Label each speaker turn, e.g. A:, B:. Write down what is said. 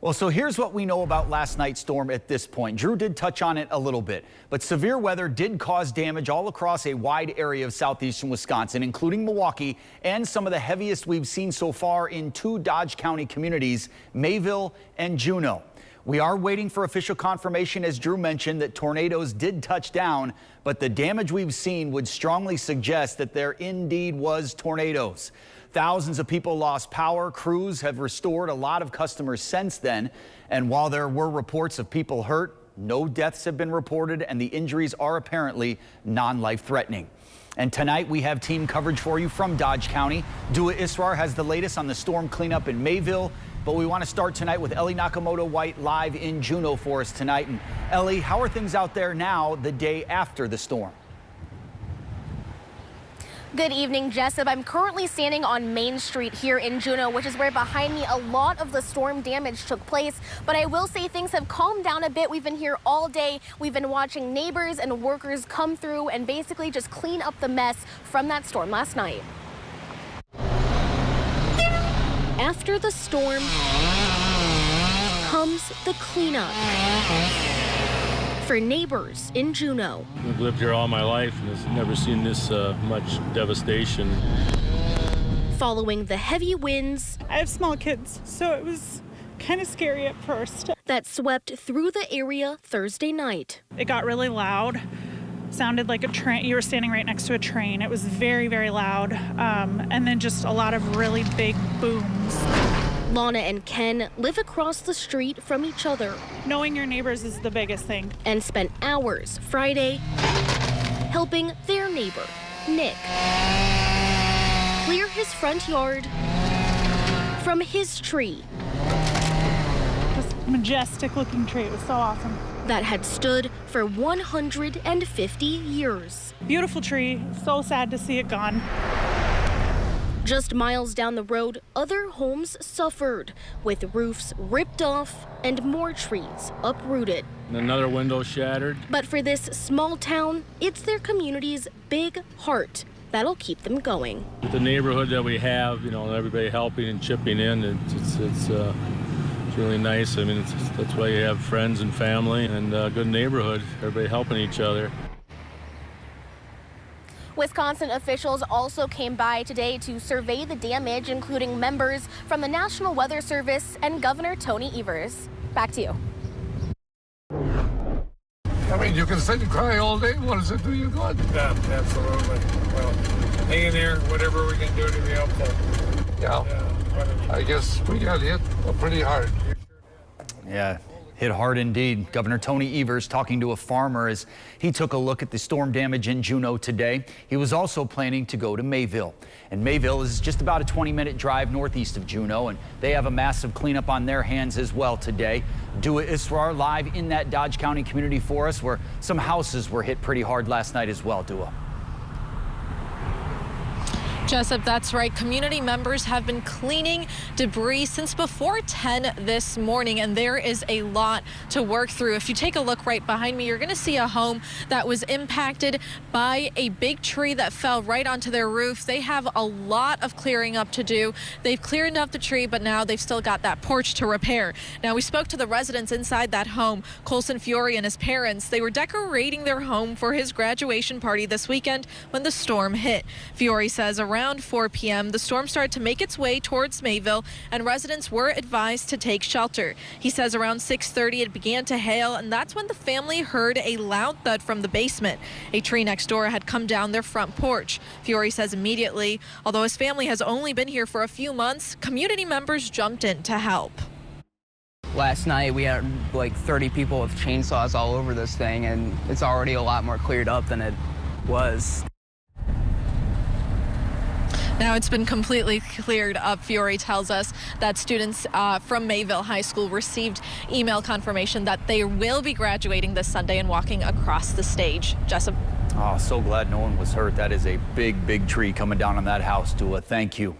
A: Well, so here's what we know about last night's storm at this point. Drew did touch on it a little bit, but severe weather did cause damage all across a wide area of southeastern Wisconsin, including Milwaukee, and some of the heaviest we've seen so far in two Dodge County communities, Mayville and Juneau. We are waiting for official confirmation, as Drew mentioned, that tornadoes did touch down, but the damage we've seen would strongly suggest that there indeed was tornadoes. Thousands of people lost power. Crews have restored a lot of customers since then. And while there were reports of people hurt, no deaths have been reported, and the injuries are apparently non-life threatening. And tonight we have team coverage for you from Dodge County. Dua Israr has the latest on the storm cleanup in Mayville. But we want to start tonight with Ellie Nakamoto-White live in Juneau for us tonight. And Ellie, how are things out there now the day after the storm?
B: Good evening, Jessup. I'm currently standing on Main Street here in Juneau, which is where behind me a lot of the storm damage took place. But I will say things have calmed down a bit. We've been here all day. We've been watching neighbors and workers come through and basically just clean up the mess from that storm last night. After the storm comes the cleanup for neighbors in Juneau.
C: I've lived here all my life and have never seen this much devastation.
B: Following the heavy winds,
D: I have small kids, so it was kind of scary at first.
B: That swept through the area Thursday night.
D: It got really loud. Sounded like a train. You were standing right next to a train. It was very, very loud. And then just a lot of really big booms.
B: Lana and Ken live across the street from each other.
D: Knowing your neighbors is the biggest thing.
B: And spent hours Friday helping their neighbor, Nick, clear his front yard from his tree.
D: This majestic looking tree. It was so awesome.
B: That had stood for 150 years.
D: Beautiful tree. So sad to see it gone.
B: Just miles down the road, other homes suffered, with roofs ripped off and more trees uprooted.
C: Another window shattered.
B: But for this small town, it's their community's big heart that'll keep them going.
C: The neighborhood that we have, you know, everybody helping and chipping in, it's really nice. I mean, that's why you have friends and family and a good neighborhood, everybody helping each other.
B: Wisconsin officials also came by today to survey the damage, including members from the National Weather Service and Governor Tony Evers. Back to you.
E: I mean, you can sit and cry all day. What does it do you good?
F: Yeah, absolutely. Well, hang in there, whatever we can do to be helpful.
E: Yeah. I guess we got hit pretty hard.
A: Yeah. Hit hard indeed. Governor Tony Evers talking to a farmer as he took a look at the storm damage in Juneau today. He was also planning to go to Mayville. And Mayville is just about a 20-minute drive northeast of Juneau, and they have a massive cleanup on their hands as well today. Dua Israr live in that Dodge County community for us, where some houses were hit pretty hard last night as well, Dua.
G: Jessup, that's right. Community members have been cleaning debris since before 10 this morning, and there is a lot to work through. If you take a look right behind me, you're going to see a home that was impacted by a big tree that fell right onto their roof. They have a lot of clearing up to do. They've cleared up the tree, but now they've still got that porch to repair. Now, we spoke to the residents inside that home, Colson Fiore and his parents. They were decorating their home for his graduation party this weekend when the storm hit. Fiore says around 4 p.m., the storm started to make its way towards Mayville, and residents were advised to take shelter. He says around 6:30 it began to hail, and that's when the family heard a loud thud from the basement. A tree next door had come down their front porch. Fiore says immediately, although his family has only been here for a few months, community members jumped in to help.
H: Last night we had like 30 people with chainsaws all over this thing, and it's already a lot more cleared up than it was.
G: Now it's been completely cleared up. Fiore tells us that students from Mayville High School received email confirmation that they will be graduating this Sunday and walking across the stage. Jessup.
A: Oh, so glad no one was hurt. That is a big, big tree coming down on that house, Dua. Thank you.